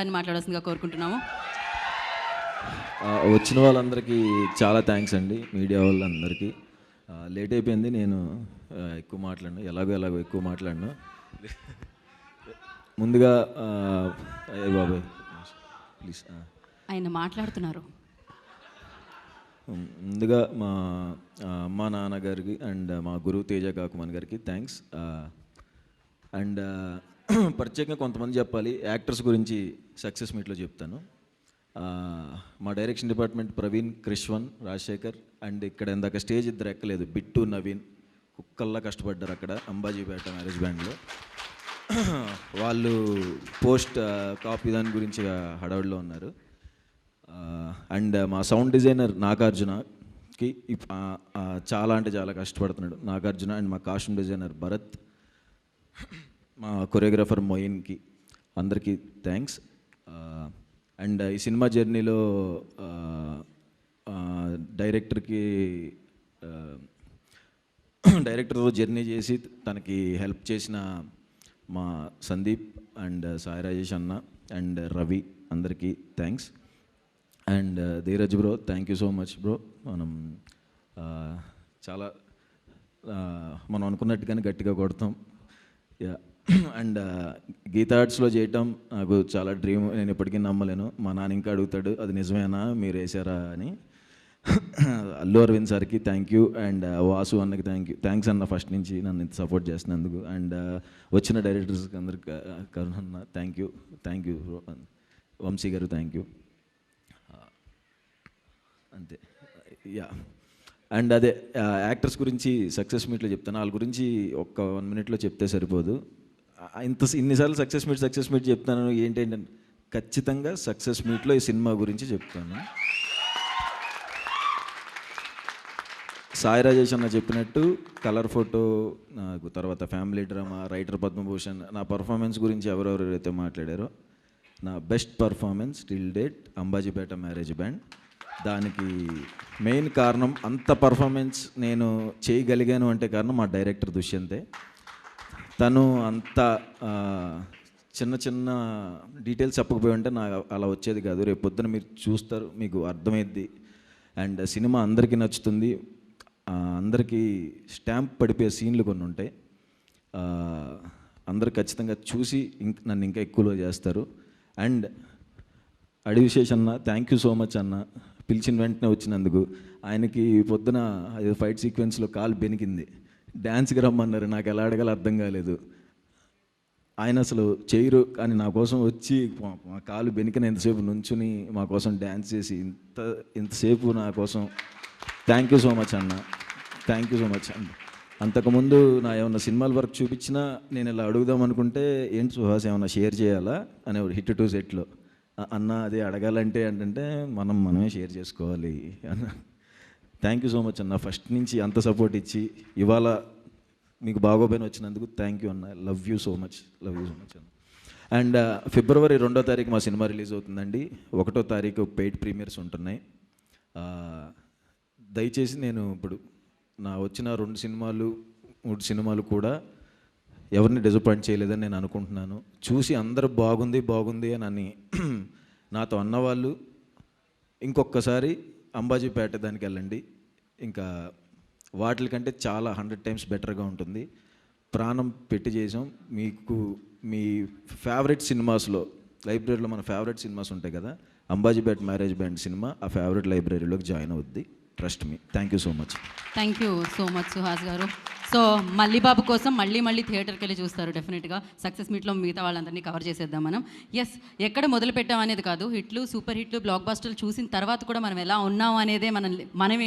అని మాట్లాడాల్సిందిగా కోరుకుంటున్నాము. వచ్చిన వాళ్ళందరికీ చాలా థ్యాంక్స్ అండి, మీడియా వాళ్ళందరికీ. లేట్ అయిపోయింది, నేను ఎక్కువ మాట్లాడను, ఎలాగో ఎక్కువ మాట్లాడను. ముందుగా అయ్యే బాబాయ్ ప్లీజ్. ఆయన మాట్లాడుతున్నారు. ముందుగా మా అమ్మ నాన్నగారికి అండ్ మా గురువు తేజ కాకుమాన్ గారికి థ్యాంక్స్. అండ్ ప్రత్యేకంగా కొంతమంది చెప్పాలి, యాక్టర్స్ గురించి సక్సెస్ మీట్లో చెప్తాను. మా direction department Praveen, Krishvan, Rajasekhar and ఇక్కడ ఇందాక స్టేజ్ ఇద్దరు ఎక్కలేదు, బిట్టు, నవీన్ కుక్కల్లా కష్టపడ్డారు అక్కడ అంబాజీపేట మ్యారేజ్ బ్యాండ్లో. వాళ్ళు పోస్ట్ కాపీ దాని గురించి హడావుడిలో ఉన్నారు. అండ్ మా సౌండ్ డిజైనర్ నాగార్జునకి చాలా అంటే చాలా కష్టపడుతున్నాడు నాగార్జున. అండ్ మా కాస్ట్యూమ్ డిజైనర్ భరత్, మా కొరియోగ్రాఫర్ మొయిన్కి అందరికీ థ్యాంక్స్. అండ్ ఈ సినిమా జర్నీలో డైరెక్టర్తో జర్నీ చేసి తనకి హెల్ప్ చేసిన మా సందీప్ అండ్ సాయి రాజేష్ అన్న అండ్ రవి అందరికీ thanks. And Dheeraj bro, thank you so much bro. చాలా మనం అనుకున్నట్టుగానే గట్టిగా కొడతాం. అండ్ గీతా ఆర్ట్స్లో చేయటం నాకు చాలా డ్రీమ్, నేను ఎప్పటికీ నమ్మలేను. మా నాన్న ఇంకా అడుగుతాడు, అది నిజమేనా మీరు వేసారా అని. అల్లు అరవింద్ సార్కి థ్యాంక్ యూ అండ్ వాసు అన్నకి థ్యాంక్స్ అన్న, ఫస్ట్ నుంచి నన్ను ఇంత సపోర్ట్ చేసినందుకు. అండ్ వచ్చిన డైరెక్టర్స్కి అందరికి కరుణ అన్న థ్యాంక్ యూ వంశీ గారు థ్యాంక్ యూ. అంతే యా. అండ్ అదే యాక్టర్స్ గురించి సక్సెస్ మీట్లో చెప్తాను, వాళ్ళ గురించి ఒక్క 1 minute చెప్తే సరిపోదు. ఇన్నిసార్లు సక్సెస్ మీట్ చెప్తాను, ఏంటంటే ఖచ్చితంగా సక్సెస్ మీట్లో ఈ సినిమా గురించి చెప్తాను. సాయి రాజేష్ అన్న చెప్పినట్టు కలర్ ఫోటో నాకు, తర్వాత ఫ్యామిలీ డ్రామా, రైటర్ పద్మభూషణ్, నా పర్ఫార్మెన్స్ గురించి ఎవరెవరైతే మాట్లాడారో, నా best performance till date Ambajipeta marriage band. దానికి మెయిన్ కారణం, అంత పర్ఫార్మెన్స్ నేను చేయగలిగాను అంటే కారణం మా డైరెక్టర్ దుష్యంతే. తను అంత చిన్న డీటెయిల్స్ చెప్పకపోయి ఉంటే నాకు అలా వచ్చేది కాదు. రేపు పొద్దున మీరు చూస్తారు, మీకు అర్థమైద్ది. అండ్ సినిమా అందరికీ నచ్చుతుంది, అందరికీ స్టాంప్ పడిపోయే సీన్లు కొన్ని ఉంటాయి. అందరు ఖచ్చితంగా చూసి నన్ను ఇంకా ఎక్కువలో చేస్తారు. అండ్ అడివిశేష్ అన్న, థ్యాంక్ యూ సో మచ్ అన్న, పిలిచిన వెంటనే వచ్చినందుకు. ఆయనకి పొద్దున ఫైట్ సీక్వెన్స్లో కాలు బెనికింది, డ్యాన్స్కి రమ్మన్నారు, నాకు ఎలా అడగాలో అర్థం కాలేదు. ఆయన అసలు చేయరు, కానీ నా కోసం వచ్చి మా కాలు బెనికిన ఎంతసేపు నుంచుని మా కోసం డ్యాన్స్ చేసి ఇంతసేపు నా కోసం థ్యాంక్ యూ సో మచ్ అన్న, థ్యాంక్ యూ సో మచ్ అన్న. అంతకుముందు నా ఏమన్నా సినిమాల వర్క్ చూపించినా నేను ఇలా అడుగుదాం అనుకుంటే, ఏంటి సుహాస్ ఏమన్నా షేర్ చేయాలా అనేవాడు హిట్ 2 సెట్లో. అన్న అదే అడగాలంటే అంటే మనమే షేర్ చేసుకోవాలి అన్న. థ్యాంక్ యూ సో మచ్ అన్న, ఫస్ట్ నుంచి అంత సపోర్ట్ ఇచ్చి ఇవాళ మీకు బాగోపోయిన వచ్చినందుకు థ్యాంక్ యూ అన్న. లవ్ యూ సో మచ్ అన్న. అండ్ ఫిబ్రవరి 2వ తారీఖు మా సినిమా రిలీజ్ అవుతుందండి. 1వ తారీఖు పెయిడ్ ప్రీమియర్స్ ఉంటున్నాయి. దయచేసి నేను ఇప్పుడు నా వచ్చిన 2 సినిమాలు 3 సినిమాలు కూడా ఎవరిని డిసప్పాయింట్ చేయలేదని నేను అనుకుంటున్నాను. చూసి అందరూ బాగుంది అని నాతో అన్నవాళ్ళు ఇంకొకసారి అంబాజీపేట దానికి వెళ్ళండి, ఇంకా వాటికంటే చాలా 100 times బెటర్గా ఉంటుంది. ప్రాణం పెట్టి చేసాం. మీకు మీ ఫేవరెట్ సినిమాస్లో, లైబ్రరీలో మన ఫేవరెట్ సినిమాస్ ఉంటాయి కదా, అంబాజీపేట మ్యారేజ్ బ్యాండ్ సినిమా ఆ ఫేవరెట్ లైబ్రరీలోకి జాయిన్ అవుద్ది. Trust me. Thank you so much. Thank you so much Suhas గారు. సో మల్లీబాబు కోసం మళ్ళీ థియేటర్కి వెళ్ళి చూస్తారు డెఫినెట్గా. సక్సెస్ మీట్లో మిగతా వాళ్ళందరినీ కవర్ చేసేద్దాం మనం. ఎస్, ఎక్కడ మొదలు పెట్టాం అనేది కాదు, హిట్లు, సూపర్ హిట్లు, బ్లాక్ బస్టర్లు చూసిన తర్వాత కూడా మనం ఎలా ఉన్నాం అనేదే మనం ఏంటి